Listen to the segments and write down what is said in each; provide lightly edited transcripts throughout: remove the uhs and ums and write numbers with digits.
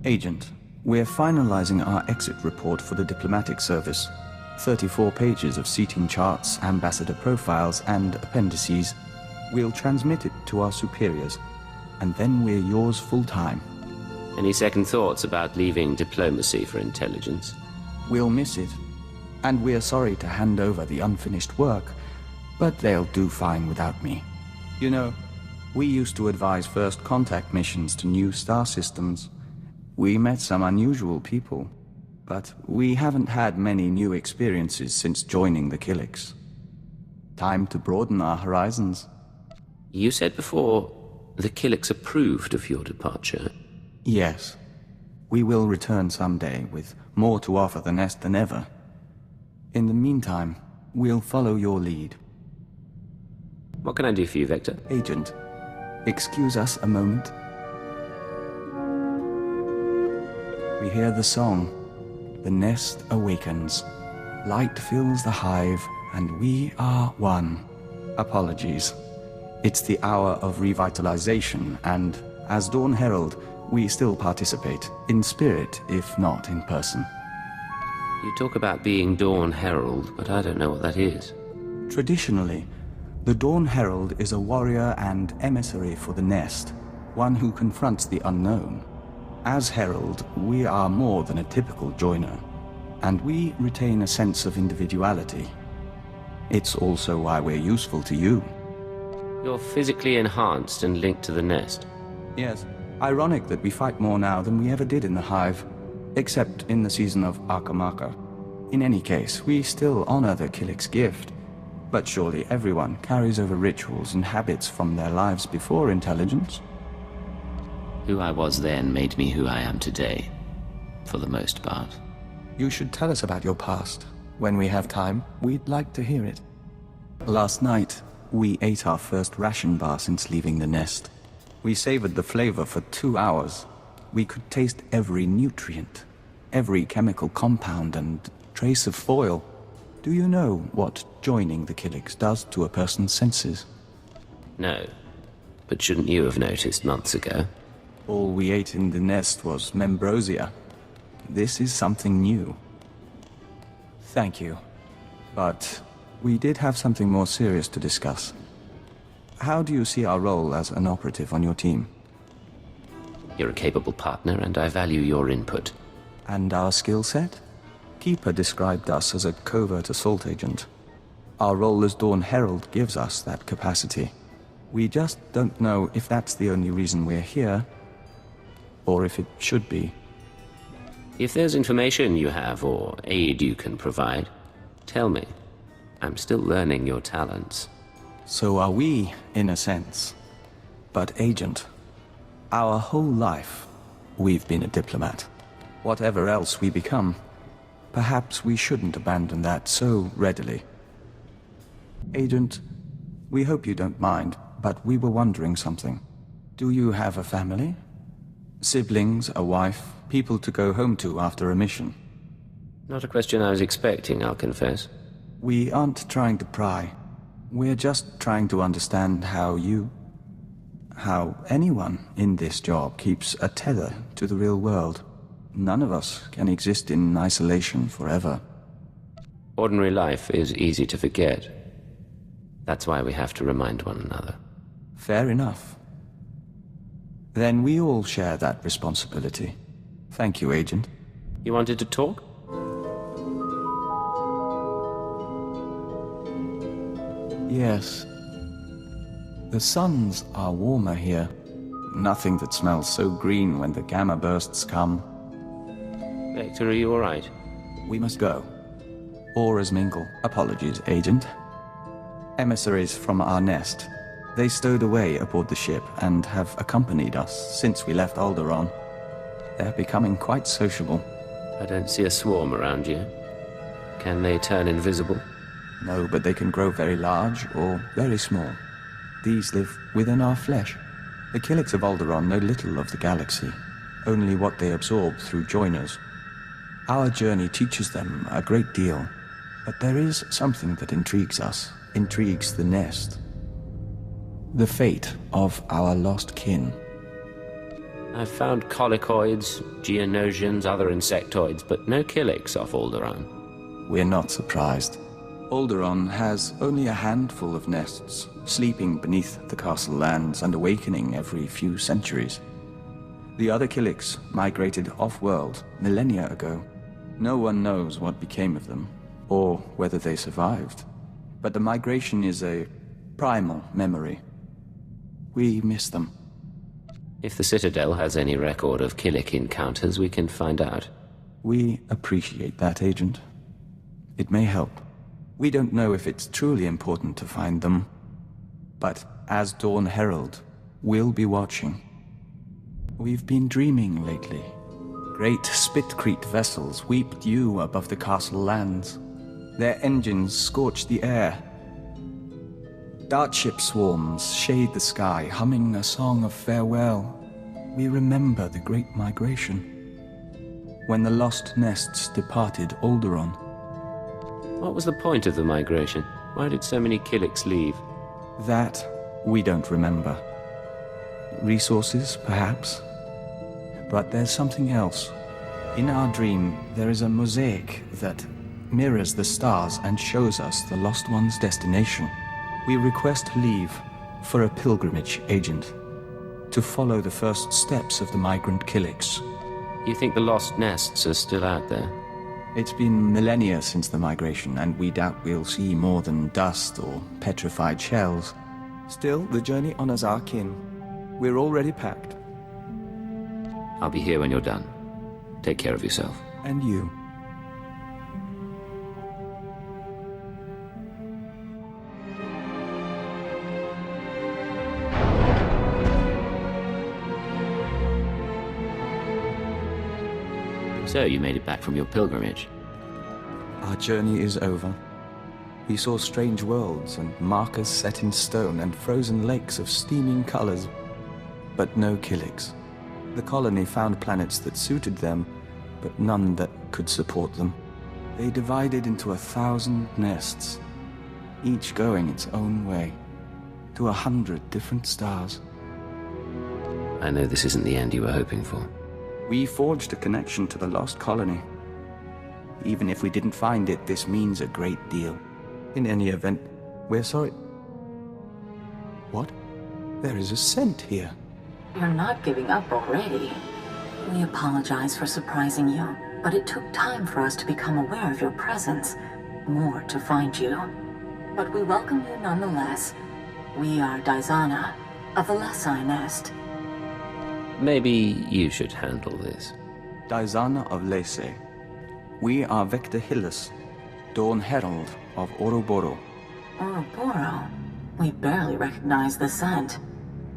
Agent, we're finalizing our exit report for the diplomatic service. 34 pages of seating charts, ambassador profiles, and appendices. We'll transmit it to our superiors, and then we're yours full-time. Any second thoughts about leaving diplomacy for intelligence? We'll miss it, and we're sorry to hand over the unfinished work, but they'll do fine without me. You know, we used to advise first contact missions to new star systems. We met some unusual people, but we haven't had many new experiences since joining the Killiks. Time to broaden our horizons. You said before the Killiks approved of your departure. Yes. We will return someday with more to offer the Nest than ever. In the meantime, we'll follow your lead. What can I do for you, Vector? Agent, excuse us a moment. We hear the song. The Nest awakens. Light fills the hive, and we are one. Apologies. It's the hour of revitalization, and as Dawn Herald, we still participate, in spirit, if not in person. You talk about being Dawn Herald, but I don't know what that is. Traditionally, the Dawn Herald is a warrior and emissary for the Nest, one who confronts the unknown. As Herald, we are more than a typical joiner, and we retain a sense of individuality. It's also why we're useful to you. You're physically enhanced and linked to the Nest. Yes. Ironic that we fight more now than we ever did in the Hive, except in the season of Akamaka. In any case, we still honor the Killik's gift, but surely everyone carries over rituals and habits from their lives before intelligence. Who I was then made me who I am today, for the most part. You should tell us about your past. When we have time, we'd like to hear it. Last night, we ate our first ration bar since leaving the Nest. We savored the flavor for 2 hours. We could taste every nutrient, every chemical compound and trace of foil. Do you know what joining the Killiks does to a person's senses? No. But shouldn't you have noticed months ago? All we ate in the Nest was membrosia. This is something new. Thank you. But we did have something more serious to discuss. How do you see our role as an operative on your team? You're a capable partner, and I value your input. And our skill set? Keeper described us as a covert assault agent. Our role as Dawn Herald gives us that capacity. We just don't know if that's the only reason we're here, or if it should be. If there's information you have or aid you can provide, tell me. I'm still learning your talents. So are we, in a sense. But Agent, our whole life, we've been a diplomat. Whatever else we become, perhaps we shouldn't abandon that so readily. Agent, we hope you don't mind, but we were wondering something. Do you have a family? Siblings, a wife, people to go home to after a mission? Not a question I was expecting, I'll confess. We aren't trying to pry. We're just trying to understand how anyone in this job keeps a tether to the real world. None of us can exist in isolation forever. Ordinary life is easy to forget. That's why we have to remind one another. Fair enough. Then we all share that responsibility. Thank you, Agent. You wanted to talk? Yes. The suns are warmer here. Nothing that smells so green when the gamma bursts come. Vector, are you all right? We must go. Auras mingle. Apologies, Agent. Emissaries from our Nest. They stowed away aboard the ship and have accompanied us since we left Alderaan. They're becoming quite sociable. I don't see a swarm around you. Can they turn invisible? No, but they can grow very large or very small. These live within our flesh. The Killiks of Alderaan know little of the galaxy, only what they absorb through joiners. Our journey teaches them a great deal, but there is something that intrigues us, intrigues the Nest. The fate of our lost kin. I've found colicoids, geonosians, other insectoids, but no Killiks off Alderaan. We're not surprised. Alderaan has only a handful of nests, sleeping beneath the castle lands and awakening every few centuries. The other Killiks migrated off-world millennia ago. No one knows what became of them, or whether they survived. But the migration is a primal memory. We miss them. If the Citadel has any record of Killik encounters, we can find out. We appreciate that, Agent. It may help. We don't know if it's truly important to find them, but as Dawn Herald, we'll be watching. We've been dreaming lately. Great Spitcrete vessels weep dew above the castle lands. Their engines scorch the air. Dartship swarms shade the sky, humming a song of farewell. We remember the Great Migration, when the lost nests departed Alderaan. What was the point of the migration? Why did so many Killiks leave? That we don't remember. Resources, perhaps? But there's something else. In our dream, there is a mosaic that mirrors the stars and shows us the Lost One's destination. We request leave for a pilgrimage, Agent, to follow the first steps of the migrant Killiks. You think the lost nests are still out there? It's been millennia since the migration, and we doubt we'll see more than dust or petrified shells. Still, the journey honors our kin. We're already packed. I'll be here when you're done. Take care of yourself. And you. So, you made it back from your pilgrimage. Our journey is over. We saw strange worlds and markers set in stone and frozen lakes of steaming colors, but no Killiks. The colony found planets that suited them, but none that could support them. They divided into 1,000 nests, each going its own way, to 100 different stars. I know this isn't the end you were hoping for. We forged a connection to the lost colony. Even if we didn't find it, this means a great deal. In any event, we're sorry. What? There is a scent here. You're not giving up already. We apologize for surprising you, but it took time for us to become aware of your presence. More to find you. But we welcome you nonetheless. We are Daizana, of the Lesai Nest. Maybe you should handle this. Daizana of Lese. We are Vector Hyllus, Dawn Herald of Oroboro. Oroboro? We barely recognize the scent.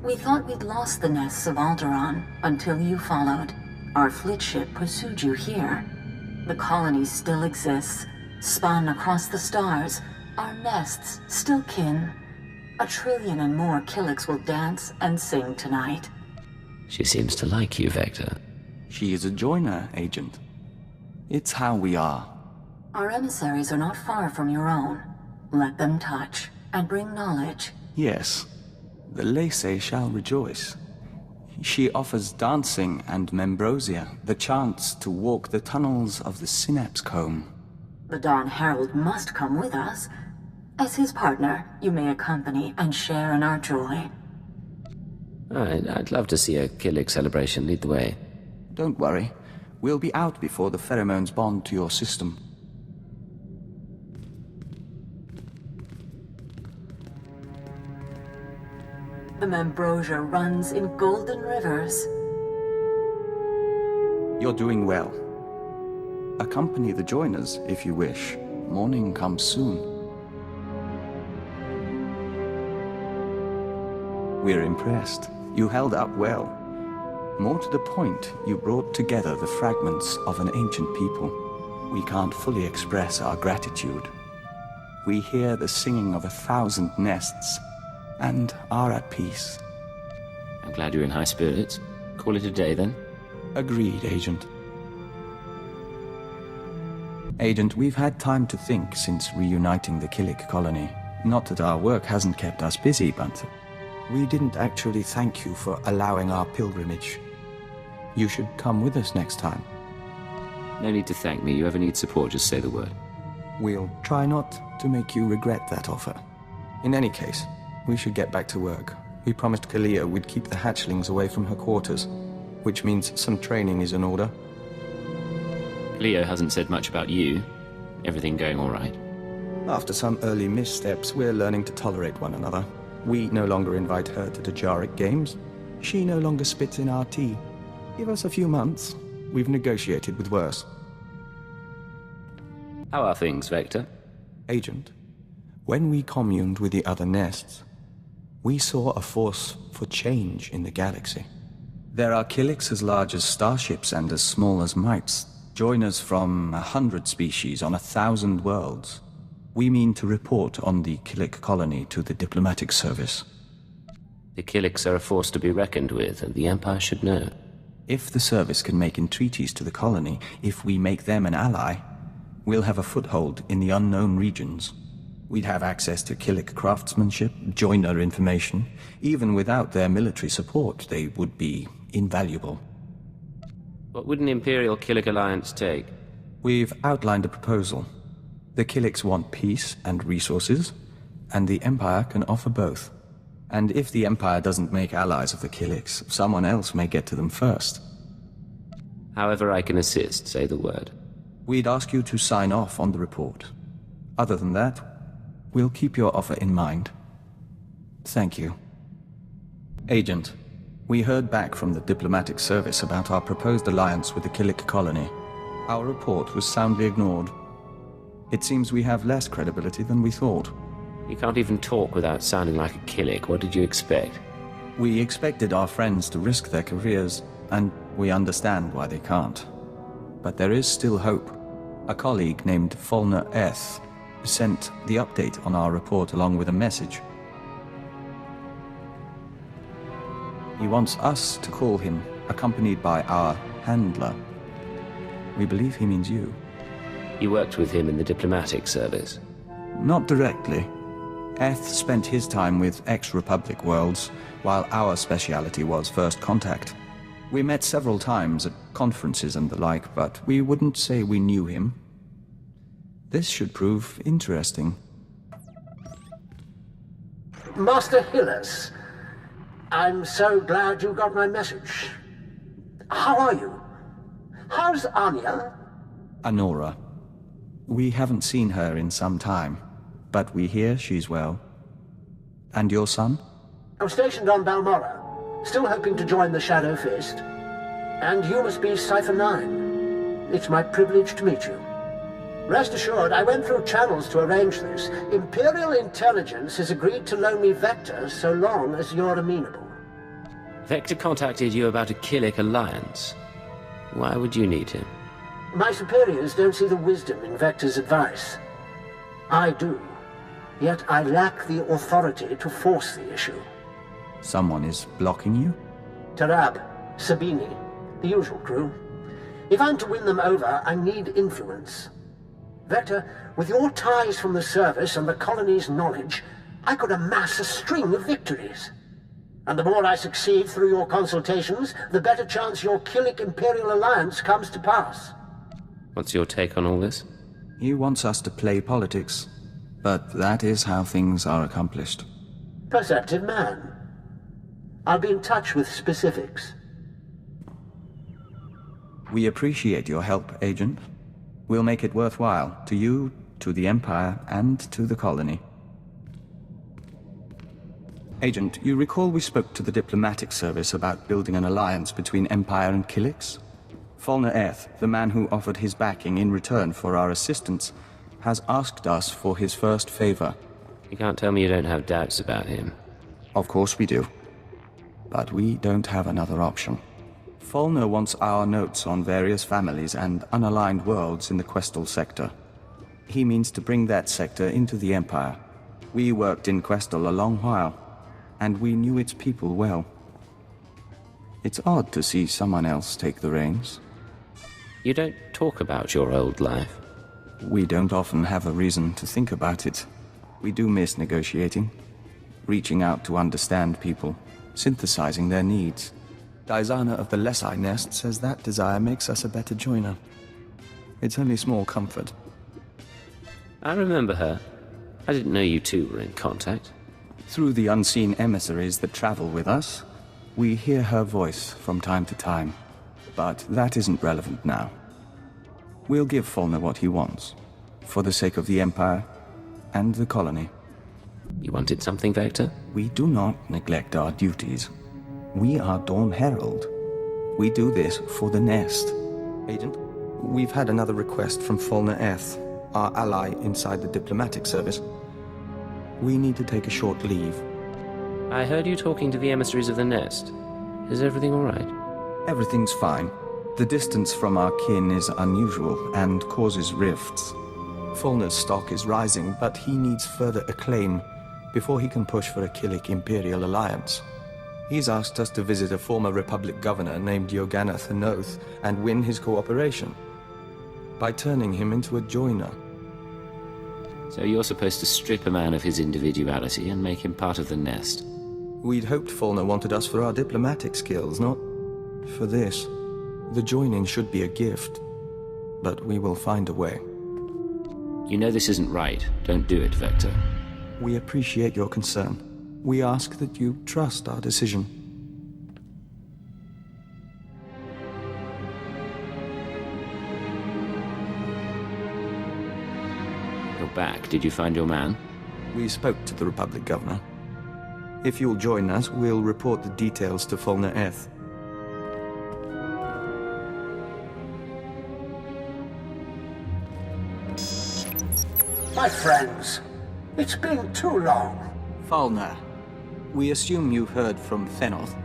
We thought we'd lost the nests of Alderaan until you followed. Our fleet ship pursued you here. The colony still exists, spun across the stars. Our nests still kin. 1 trillion and more Killiks will dance and sing tonight. She seems to like you, Vector. She is a joiner, Agent. It's how we are. Our emissaries are not far from your own. Let them touch and bring knowledge. Yes, the Lese shall rejoice. She offers dancing and membrosia, the chance to walk the tunnels of the Synapse Comb. The Dawn Herald must come with us. As his partner, you may accompany and share in our joy. I'd love to see a Killik celebration lead the way. Don't worry. We'll be out before the pheromones bond to your system. The Membrosia runs in golden rivers. You're doing well. Accompany the joiners, if you wish. Morning comes soon. We're impressed. You held up well. More to the point, you brought together the fragments of an ancient people. We can't fully express our gratitude. We hear the singing of 1,000 nests, and are at peace. I'm glad you're in high spirits. Call it a day, then? Agreed, Agent. Agent, we've had time to think since reuniting the Killik colony. Not that our work hasn't kept us busy, but we didn't actually thank you for allowing our pilgrimage. You should come with us next time. No need to thank me. You ever need support, just say the word. We'll try not to make you regret that offer. In any case, we should get back to work. We promised Kalia we'd keep the hatchlings away from her quarters, which means some training is in order. Leo hasn't said much about you. Everything going all right? After some early missteps, we're learning to tolerate one another. We no longer invite her to the Jarek games. She no longer spits in our tea. Give us a few months. We've negotiated with worse. How are things, Vector? Agent, when we communed with the other nests, we saw a force for change in the galaxy. There are Killiks as large as starships and as small as mites. Joiners from 100 species on 1,000 worlds. We mean to report on the Killik colony to the diplomatic service. The Killiks are a force to be reckoned with, and the Empire should know. If the service can make entreaties to the colony, if we make them an ally, we'll have a foothold in the unknown regions. We'd have access to Killik craftsmanship, joiner information. Even without their military support, they would be invaluable. What would an Imperial Killik alliance take? We've outlined a proposal. The Killiks want peace and resources, and the Empire can offer both. And if the Empire doesn't make allies of the Killiks, someone else may get to them first. However I can assist, say the word. We'd ask you to sign off on the report. Other than that, we'll keep your offer in mind. Thank you. Agent, we heard back from the diplomatic service about our proposed alliance with the Killik colony. Our report was soundly ignored. It seems we have less credibility than we thought. You can't even talk without sounding like a Killik. What did you expect? We expected our friends to risk their careers, and we understand why they can't. But there is still hope. A colleague named Fulner Eth sent the update on our report along with a message. He wants us to call him, accompanied by our handler. We believe he means you. You worked with him in the diplomatic service? Not directly. Eth spent his time with ex-Republic worlds, while our speciality was first contact. We met several times at conferences and the like, but we wouldn't say we knew him. This should prove interesting. Master Hyllus, I'm so glad you got my message. How are you? How's Anya? Anora. We haven't seen her in some time, but we hear she's well. And your son? I'm stationed on Balmora, still hoping to join the Shadow Fist. And you must be Cypher 9. It's my privilege to meet you. Rest assured, I went through channels to arrange this. Imperial intelligence has agreed to loan me Vector so long as you're amenable. Vector contacted you about a Killik alliance. Why would you need him? My superiors don't see the wisdom in Vector's advice. I do. Yet I lack the authority to force the issue. Someone is blocking you? Tarab, Sabini, the usual crew. If I'm to win them over, I need influence. Vector, with your ties from the service and the colony's knowledge, I could amass a string of victories. And the more I succeed through your consultations, the better chance your Killik Imperial alliance comes to pass. What's your take on all this? He wants us to play politics, but that is how things are accomplished. Perceptive man. I'll be in touch with specifics. We appreciate your help, Agent. We'll make it worthwhile, to you, to the Empire, and to the colony. Agent, you recall we spoke to the diplomatic service about building an alliance between Empire and Killiks? Fulner Eth, the man who offered his backing in return for our assistance, has asked us for his first favor. You can't tell me you don't have doubts about him. Of course we do. But we don't have another option. Fulner wants our notes on various families and unaligned worlds in the Questal sector. He means to bring that sector into the Empire. We worked in Questal a long while, and we knew its people well. It's odd to see someone else take the reins. You don't talk about your old life. We don't often have a reason to think about it. We do miss negotiating, reaching out to understand people, synthesizing their needs. Dizana of the Lesai Nest says that desire makes us a better joiner. It's only small comfort. I remember her. I didn't know you two were in contact. Through the unseen emissaries that travel with us, we hear her voice from time to time. But that isn't relevant now. We'll give Fulner what he wants, for the sake of the Empire and the colony. You wanted something, Vector? We do not neglect our duties. We are Dawn Herald. We do this for the Nest. Agent, we've had another request from Fulner Eth, our ally inside the diplomatic service. We need to take a short leave. I heard you talking to the emissaries of the Nest. Is everything all right? Everything's fine. The distance from our kin is unusual and causes rifts. Fulner's stock is rising, but he needs further acclaim before he can push for a Killik Imperial alliance. He's asked us to visit a former Republic governor named Yogana Thanoth and win his cooperation by turning him into a joiner. So you're supposed to strip a man of his individuality and make him part of the Nest. We'd hoped Fulner wanted us for our diplomatic skills, not for this. The joining should be a gift, but we will find a way. You know this isn't right. Don't do it, Vector. We appreciate your concern. We ask that you trust our decision. You're back. Did you find your man? We spoke to the Republic Governor. If you'll join us, we'll report the details to Fulner Eth. My friends, it's been too long. Fulner, we assume you've heard from Thanoth.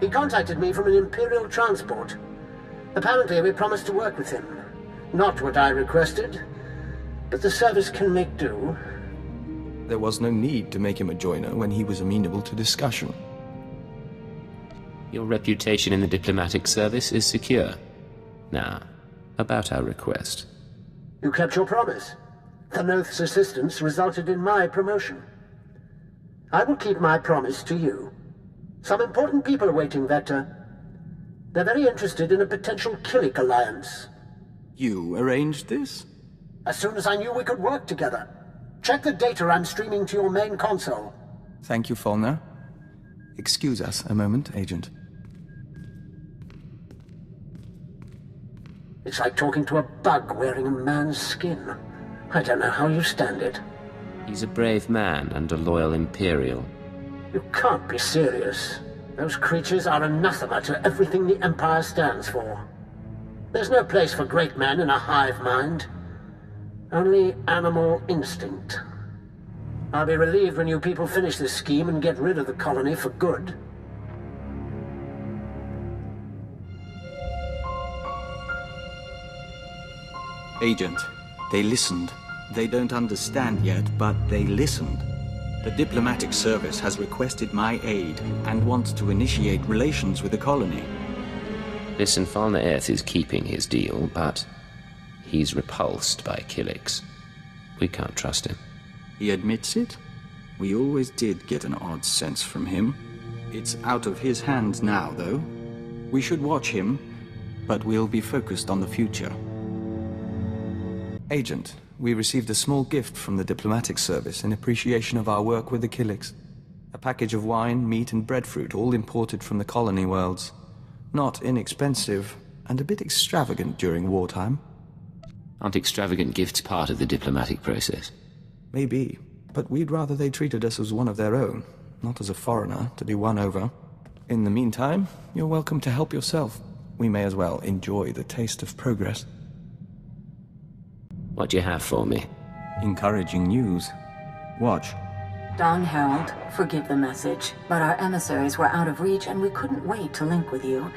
He contacted me from an Imperial transport. Apparently we promised to work with him. Not what I requested, but the service can make do. There was no need to make him a joiner when he was amenable to discussion. Your reputation in the diplomatic service is secure. Now, about our request. You kept your promise. Thanoth's assistance resulted in my promotion. I will keep my promise to you. Some important people are waiting, Vector. They're very interested in a potential Killik alliance. You arranged this? As soon as I knew we could work together. Check the data I'm streaming to your main console. Thank you, Fulner. Excuse us a moment, Agent. It's like talking to a bug wearing a man's skin. I don't know how you stand it. He's a brave man and a loyal Imperial. You can't be serious. Those creatures are anathema to everything the Empire stands for. There's no place for great men in a hive mind. Only animal instinct. I'll be relieved when you people finish this scheme and get rid of the colony for good. Agent, they listened. They don't understand yet, but they listened. The diplomatic service has requested my aid and wants to initiate relations with the colony. Listen, Fulner Eth is keeping his deal, but he's repulsed by Killiks. We can't trust him. He admits it? We always did get an odd sense from him. It's out of his hands now, though. We should watch him, but we'll be focused on the future. Agent, we received a small gift from the diplomatic service in appreciation of our work with the Killiks. A package of wine, meat, and breadfruit, all imported from the colony worlds. Not inexpensive, and a bit extravagant during wartime. Aren't extravagant gifts part of the diplomatic process? Maybe, but we'd rather they treated us as one of their own, not as a foreigner to be won over. In the meantime, you're welcome to help yourself. We may as well enjoy the taste of progress. What do you have for me? Encouraging news. Watch. Dawn Herald, forgive the message, but our emissaries were out of reach and we couldn't wait to link with you.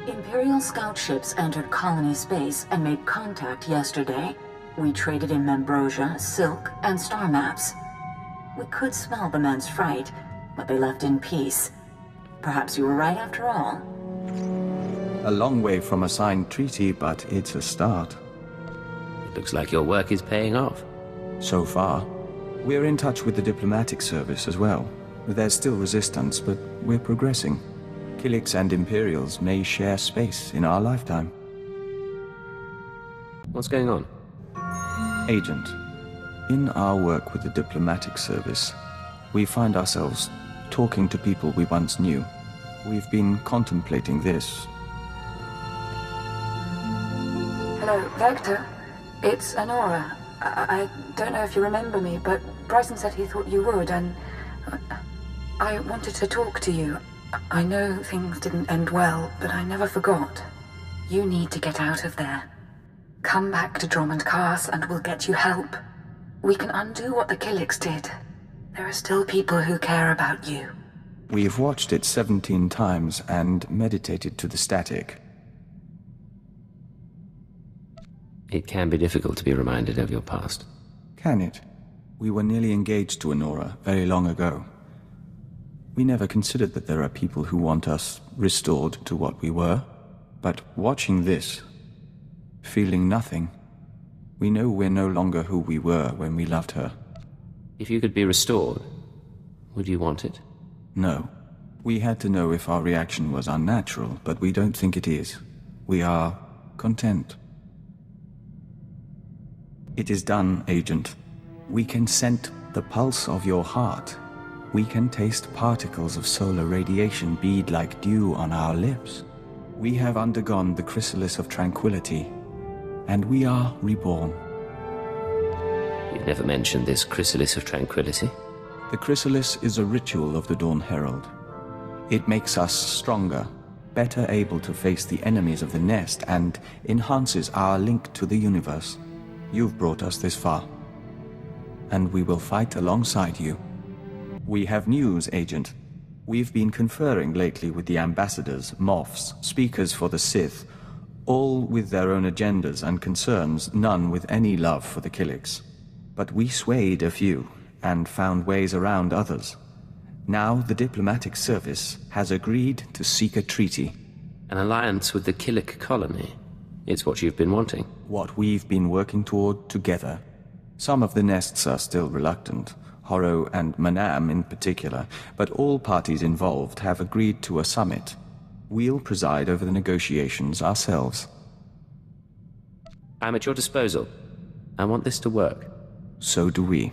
Imperial scout ships entered colony space and made contact yesterday. We traded in Membrosia, silk, and star maps. We could smell the men's fright, but they left in peace. Perhaps you were right after all. A long way from a signed treaty, but it's a start. It looks like your work is paying off. So far. We're in touch with the diplomatic service as well. There's still resistance, but we're progressing. Killiks and Imperials may share space in our lifetime. What's going on? Agent, in our work with the diplomatic service, we find ourselves talking to people we once knew. We've been contemplating this. Hello, Vector. It's Anora. I don't know if you remember me, but Bryson said he thought you would, and I wanted to talk to you. I know things didn't end well, but I never forgot. You need to get out of there. Come back to Drummond Cast and we'll get you help. We can undo what the Killiks did. There are still people who care about you. We've watched it 17 times and meditated to the static. It can be difficult to be reminded of your past. Can it? We were nearly engaged to Anora very long ago. We never considered that there are people who want us restored to what we were. But watching this, feeling nothing, we know we're no longer who we were when we loved her. If you could be restored, would you want it? No. We had to know if our reaction was unnatural, but we don't think it is. We are content. It is done, Agent. We can scent the pulse of your heart. We can taste particles of solar radiation bead like dew on our lips. We have undergone the chrysalis of tranquility, and we are reborn. You've never mentioned this chrysalis of tranquility. The chrysalis is a ritual of the Dawn Herald. It makes us stronger, better able to face the enemies of the nest, and enhances our link to the universe. You've brought us this far, and we will fight alongside you. We have news, Agent. We've been conferring lately with the ambassadors, moffs, speakers for the Sith, all with their own agendas and concerns, none with any love for the Killiks. But we swayed a few, and found ways around others. Now the diplomatic service has agreed to seek a treaty. An alliance with the Killik colony. It's what you've been wanting. What we've been working toward together. Some of the nests are still reluctant, Horro and Manam in particular, but all parties involved have agreed to a summit. We'll preside over the negotiations ourselves. I'm at your disposal. I want this to work. So do we.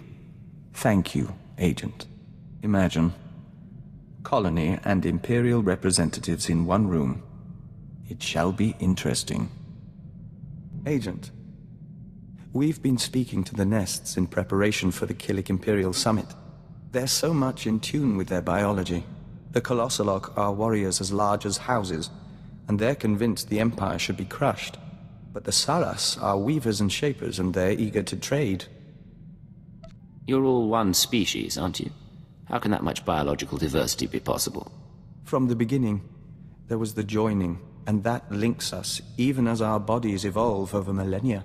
Thank you, Agent. Imagine. Colony and Imperial representatives in one room. It shall be interesting. Agent, we've been speaking to the nests in preparation for the Killik Imperial Summit. They're so much in tune with their biology. The Colossalok are warriors as large as houses, and they're convinced the Empire should be crushed. But the Saras are weavers and shapers, and they're eager to trade. You're all one species, aren't you? How can that much biological diversity be possible? From the beginning, there was the joining, and that links us, even as our bodies evolve over millennia.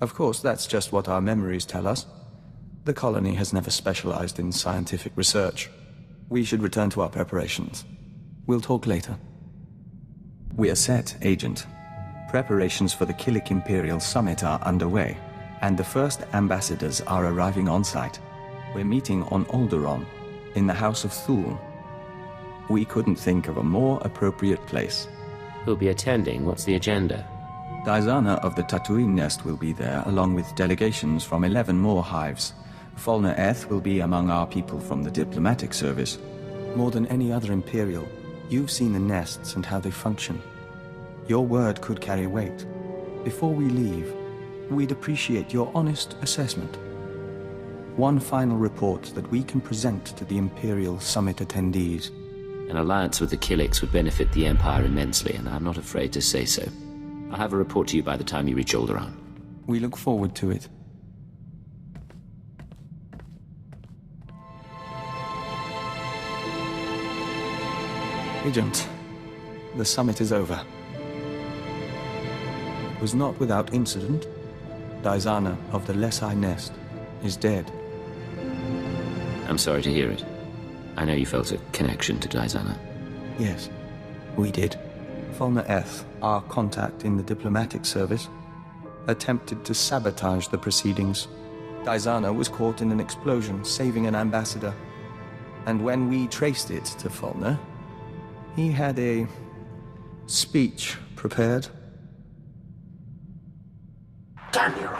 Of course, that's just what our memories tell us. The colony has never specialized in scientific research. We should return to our preparations. We'll talk later. We are set, Agent. Preparations for the Killik Imperial Summit are underway, and the first ambassadors are arriving on site. We're meeting on Alderaan, in the House of Thule. We couldn't think of a more appropriate place. Who'll be attending? What's the agenda? Daizana of the Tatooine Nest will be there, along with delegations from 11 more hives. Falna Eth will be among our people from the diplomatic service. More than any other Imperial, you've seen the nests and how they function. Your word could carry weight. Before we leave, we'd appreciate your honest assessment. One final report that we can present to the Imperial Summit attendees. An alliance with the Killiks would benefit the Empire immensely, and I'm not afraid to say so. I'll have a report to you by the time you reach Alderaan. We look forward to it. Agent, the summit is over. It was not without incident. Daizana of the Lesai Nest is dead. I'm sorry to hear it. I know you felt a connection to Daizana. Yes, we did. Falna Eth, our contact in the diplomatic service, attempted to sabotage the proceedings. Daizana was caught in an explosion, saving an ambassador. And when we traced it to Falna, He had a speech prepared. Daniel,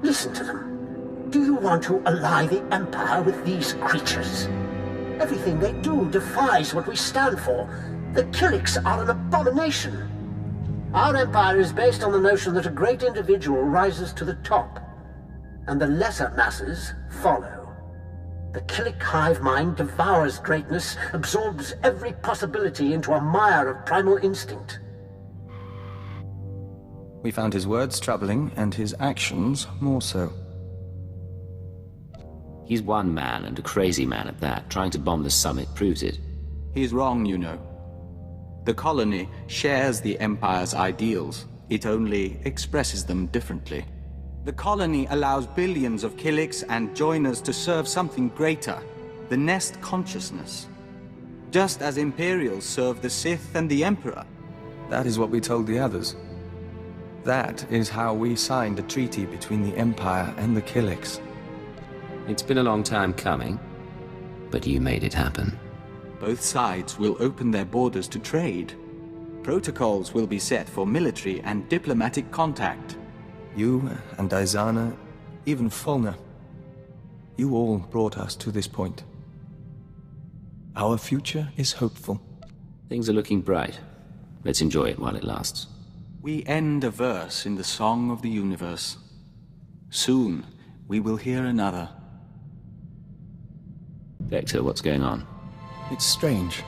listen to them. Do you want to ally the Empire with these creatures? Everything they do defies what we stand for. The Killiks are an abomination. Our empire is based on the notion that a great individual rises to the top, and the lesser masses follow. The Killik hive mind devours greatness, absorbs every possibility into a mire of primal instinct. We found his words troubling, and his actions more so. He's one man, and a crazy man at that. Trying to bomb the summit proves it. He's wrong, you know. The colony shares the Empire's ideals. It only expresses them differently. The colony allows billions of Killiks and joiners to serve something greater, the Nest consciousness. Just as Imperials serve the Sith and the Emperor. That is what we told the others. That is how we signed a treaty between the Empire and the Killiks. It's been a long time coming, but you made it happen. Both sides will open their borders to trade. Protocols will be set for military and diplomatic contact. You and Izana, even Fulner, you all brought us to this point. Our future is hopeful. Things are looking bright. Let's enjoy it while it lasts. We end a verse in the Song of the Universe. Soon, we will hear another. Vector, what's going on? It's strange.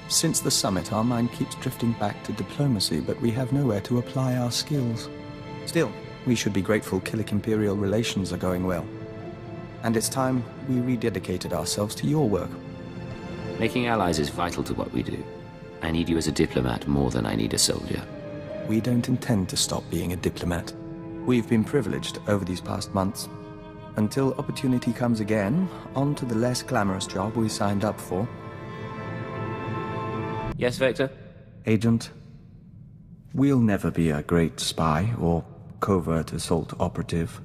Since the summit, our mind keeps drifting back to diplomacy, but we have nowhere to apply our skills. Still, we should be grateful Killik-Imperial relations are going well. And it's time we rededicated ourselves to your work. Making allies is vital to what we do. I need you as a diplomat more than I need a soldier. We don't intend to stop being a diplomat. We've been privileged over these past months. Until opportunity comes again, on to the less glamorous job we signed up for. Yes, Vector? Agent, we'll never be a great spy or covert assault operative.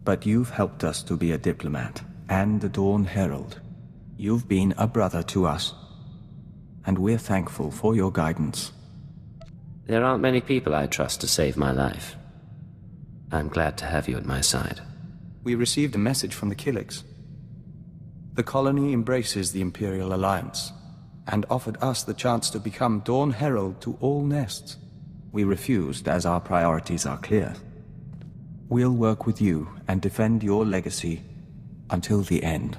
But you've helped us to be a diplomat and a Dawn Herald. You've been a brother to us, and we're thankful for your guidance. There aren't many people I trust to save my life. I'm glad to have you at my side. We received a message from the Killiks. The colony embraces the Imperial Alliance, and offered us the chance to become Dawn Herald to all nests. We refused, as our priorities are clear. We'll work with you and defend your legacy until the end.